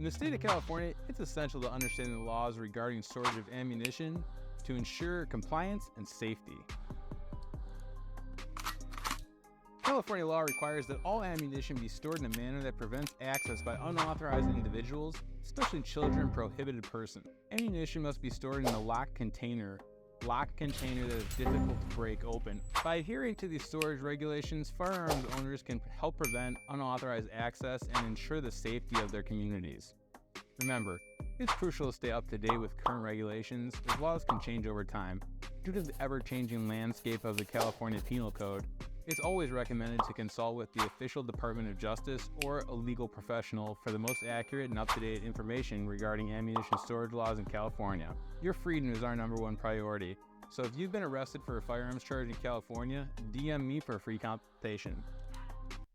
In the state of California, it's essential to understand the laws regarding storage of ammunition to ensure compliance and safety. California law requires that all ammunition be stored in a manner that prevents access by unauthorized individuals, especially children and prohibited persons. Ammunition must be stored in a locked container that is difficult to break open. By adhering to these storage regulations, firearms owners can help prevent unauthorized access and ensure the safety of their communities. Remember, it's crucial to stay up to date with current regulations, as laws can change over time. Due to the ever-changing landscape of the California Penal Code, it's always recommended to consult with the official Department of Justice or a legal professional for the most accurate and up-to-date information regarding ammunition storage laws in California. Your freedom is our #1 priority, so if you've been arrested for a firearms charge in California, DM me for a free consultation.